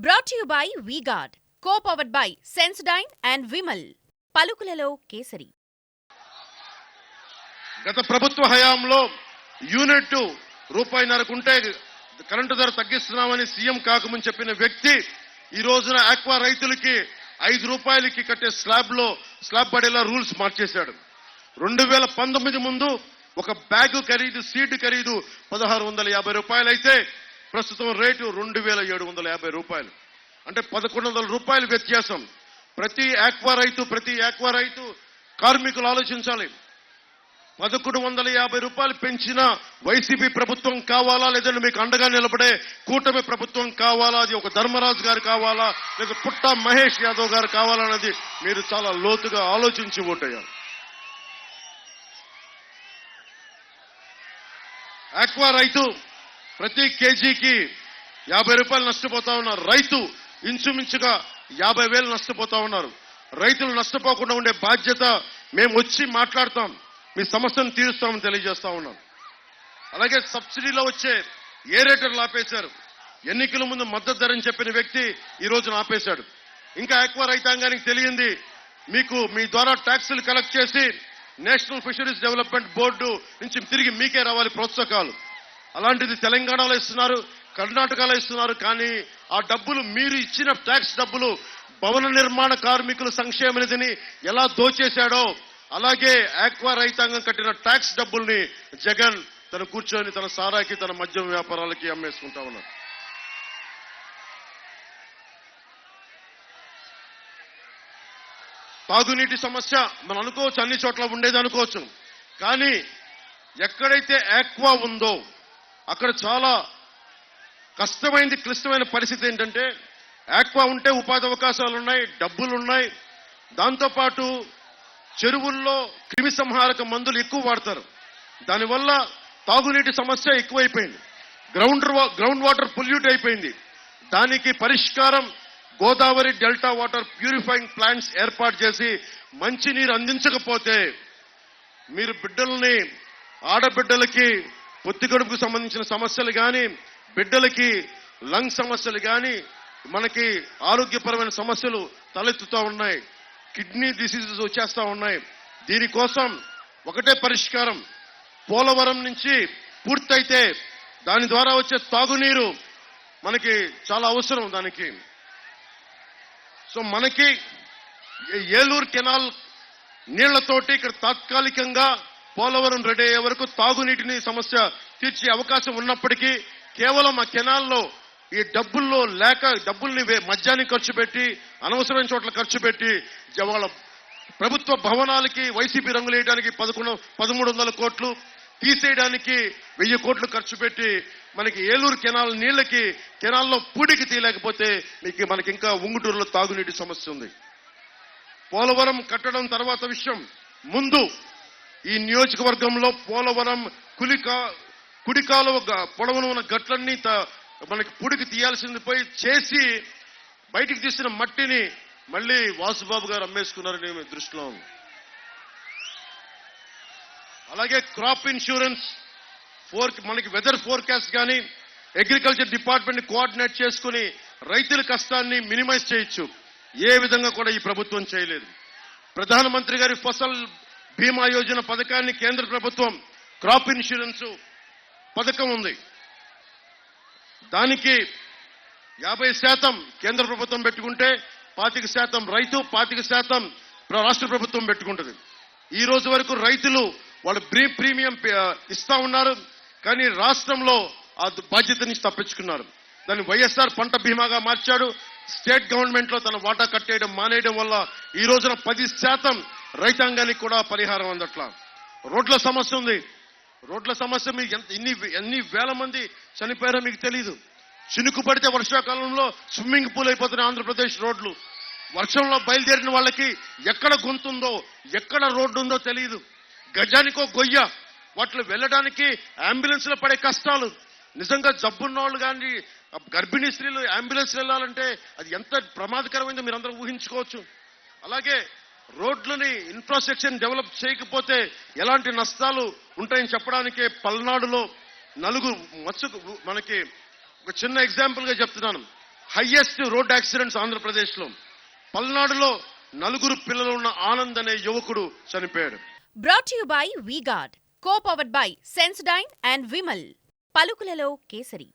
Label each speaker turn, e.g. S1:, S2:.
S1: Brought you by V-Guard, co-powered by Sensodyne and Vimal. పలుకులలో కేసరి.
S2: గత ప్రభుత్వ హయాంలో యూనిట్ ₹1.5 కరెంటు ధర తగ్గిస్తున్నామని సీఎం కాకముందు చెప్పిన వ్యక్తి ఈ రోజున ఆక్వా రైతులకి ₹5 కట్టే స్లాబ్ పడేలా రూల్స్ మార్చేశాడు. 2019 ముందు ఒక బ్యాగు ఖరీదు, సీడ్ ఖరీదు ₹1650 అయితే ప్రస్తుతం రేటు ₹2750. అంటే ₹1100 వ్యత్యాసం. ప్రతి ఆక్వా రైతు కార్మికులు ఆలోచించాలి. ₹1150 పెంచిన వైసీపీ ప్రభుత్వం కావాలా, లేదంటే మీకు అండగా నిలబడే కూటమి ప్రభుత్వం కావాలా, అది ఒక ధర్మరాజు గారు కావాలా, లేదా పుట్టా మహేష్ యాదవ్ గారు కావాలా అన్నది మీరు చాలా లోతుగా ఆలోచించి ఓటేయాలి. ఆక్వా రైతు ప్రతి కేజీకి ₹50 నష్టపోతా ఉన్నారు. రైతు ఇంచుమించుగా 50,000 నష్టపోతా ఉన్నారు. రైతులు నష్టపోకుండా ఉండే బాధ్యత మేము వచ్చి మాట్లాడతాం, మీ సమస్యను తీరుస్తామని తెలియజేస్తా ఉన్నాం. అలాగే సబ్సిడీలో వచ్చే ఏరేటర్లు ఆపేశారు. ఎన్నికల ముందు మద్దతు ధరని చెప్పిన వ్యక్తి ఈ రోజున ఆపేశాడు. ఇంకా ఆక్వా రైతాంగానికి తెలియంది, మీకు మీ ద్వారా ట్యాక్సులు కలెక్ట్ చేసి నేషనల్ ఫిషరీస్ డెవలప్మెంట్ బోర్డు నుంచి తిరిగి మీకే రావాలి ప్రోత్సాహకాలు. అలాంటిది తెలంగాణలో ఇస్తున్నారు, కర్ణాటకలో ఇస్తున్నారు. కానీ ఆ డబ్బులు, మీరు ఇచ్చిన ట్యాక్స్ డబ్బులు భవన నిర్మాణ కార్మికుల సంక్షేమ నిధిని ఎలా దోచేశాడో అలాగే ఆక్వా రైతాంగం కట్టిన ట్యాక్స్ డబ్బుల్ని జగన్ తను కూర్చొని తన సారాకి, తన మద్యం వ్యాపారాలకి అమ్మేసుకుంటా ఉన్నారు. తాగునీటి సమస్య మనం అనుకోవచ్చు, అన్ని చోట్ల ఉండేది అనుకోవచ్చు. కానీ ఎక్కడైతే ఆక్వా ఉందో అక్కడ చాలా కష్టమైంది, క్లిష్టమైన పరిస్థితి ఏంటంటే, ఆక్వా ఉంటే ఉపాధి అవకాశాలు ఉన్నాయి, డబ్బులున్నాయి. దాంతోపాటు చెరువుల్లో క్రిమి సంహారక మందులు ఎక్కువ వాడతారు. దానివల్ల తాగునీటి సమస్య ఎక్కువైపోయింది. గ్రౌండ్ వాటర్ పొల్యూట్ అయిపోయింది. దానికి పరిష్కారం Godavari delta water purifying plants ఏర్పాటు చేసి మంచినీరు అందించకపోతే మీరు ఆడబిడ్డలకి పొత్తికడుపుకు సంబంధించిన సమస్యలు కానీ, బిడ్డలకి లంగ్ సమస్యలు కానీ, మనకి ఆరోగ్యపరమైన సమస్యలు తలెత్తుతూ ఉన్నాయి. కిడ్నీ డిసీజెస్ వచ్చేస్తా ఉన్నాయి. దీనికోసం ఒకటే పరిష్కారం, పోలవరం నుంచి పూర్తయితే దాని ద్వారా వచ్చే తాగునీరు మనకి చాలా అవసరం దానికి. సో మనకి ఏలూరు కెనాల్ నీళ్లతోటి ఇక్కడ తాత్కాలికంగా పోలవరం రెడీ అయ్యే వరకు తాగునీటిని సమస్య తీర్చే అవకాశం ఉన్నప్పటికీ కేవలం ఆ కెనాల్లో ఈ డబ్బుల్ని మద్యానికి ఖర్చు పెట్టి, అనవసరమైన చోట్ల ఖర్చు పెట్టి, వాళ్ళ ప్రభుత్వ భవనాలకి వైసీపీ రంగులు వేయడానికి 1300 కోట్లు, తీసేయడానికి 1000 కోట్లు ఖర్చు పెట్టి మనకి ఏలూరు కెనాల్ నీళ్లకి కెనాల్లో పూడికి తీయలేకపోతే మనకి ఇంకా ఉంగుటూరులో తాగునీటి సమస్య ఉంది. పోలవరం కట్టడం తర్వాత విషయం. ముందు ఈ నియోజకవర్గంలో పోలవరం కుడికాలువ పొడవున ఉన్న గట్లన్నీ మనకి పుడికి తీయాల్సింది పోయి చేసి బయటికి తీసిన మట్టిని మళ్ళీ వాసుబాబు గారు అమ్మేసుకున్నారని దృష్టిలో ఉంది. అలాగే క్రాప్ ఇన్సూరెన్స్, మనకి వెదర్ ఫోర్కాస్ట్ కానీ అగ్రికల్చర్ డిపార్ట్మెంట్ కోఆర్డినేట్ చేసుకుని రైతుల కష్టాన్ని మినిమైజ్ చేయొచ్చు. ఏ విధంగా కూడా ఈ ప్రభుత్వం చేయలేదు. ప్రధానమంత్రి గారి ఫసల్ బీమా యోజన పథకాన్ని కేంద్ర ప్రభుత్వం, క్రాప్ ఇన్సూరెన్స్ పథకం ఉంది, దానికి 50% కేంద్ర ప్రభుత్వం పెట్టుకుంటే 25% రైతు, 25% రాష్ట్ర ప్రభుత్వం పెట్టుకుంటుంది. ఈ రోజు వరకు రైతులు వాళ్ళు ప్రీమియం ఇస్తా ఉన్నారు. కానీ రాష్ట్రంలో ఆ బాధ్యత నుంచి తప్పించుకున్నారు. దాన్ని వైఎస్ఆర్ పంట బీమాగా మార్చాడు. స్టేట్ గవర్నమెంట్ లో తన వాటా కట్టేయడం మానేయడం వల్ల ఈ రోజున 10% రైతాంగానికి కూడా పరిహారం అందట్లా. రోడ్ల సమస్య ఉంది. రోడ్ల సమస్య మీకు ఎన్ని వేల మంది చనిపోయారో మీకు తెలీదు. చినుకు పడితే వర్షాకాలంలో స్విమ్మింగ్ పూల్ అయిపోతున్నాయి ఆంధ్రప్రదేశ్ రోడ్లు. వర్షంలో బయలుదేరిన వాళ్ళకి ఎక్కడ గొంతుందో, ఎక్కడ రోడ్డు ఉందో తెలియదు. గజానికో గొయ్య. వాటిలో వెళ్ళడానికి అంబులెన్స్ లో పడే కష్టాలు. నిజంగా జబ్బున్న వాళ్ళు కానీ, గర్భిణీ స్త్రీలు అంబులెన్స్ వెళ్ళాలంటే అది ఎంత ప్రమాదకరమైందో మీరందరూ ఊహించుకోవచ్చు. అలాగే రోడ్లని ఇన్ఫ్రాస్ట్రక్చర్ డెవలప్ చేయకపోతే ఎలాంటి నష్టాలు ఉంటాయని చెప్పడానికే పల్నాడులో మనకి ఒక చిన్న ఎగ్జాంపుల్ గా చెప్తున్నాను. హైయెస్ట్ రోడ్ యాక్సిడెంట్స్ ఆంధ్రప్రదేశ్లో. పల్నాడులో 4 పిల్లలు ఉన్న ఆనంద్ అనే యువకుడు చనిపోయాడు.
S1: Brought you by V-Guard, co-powered by Sensodyne and Vimal. పలుకులలో కేసరి.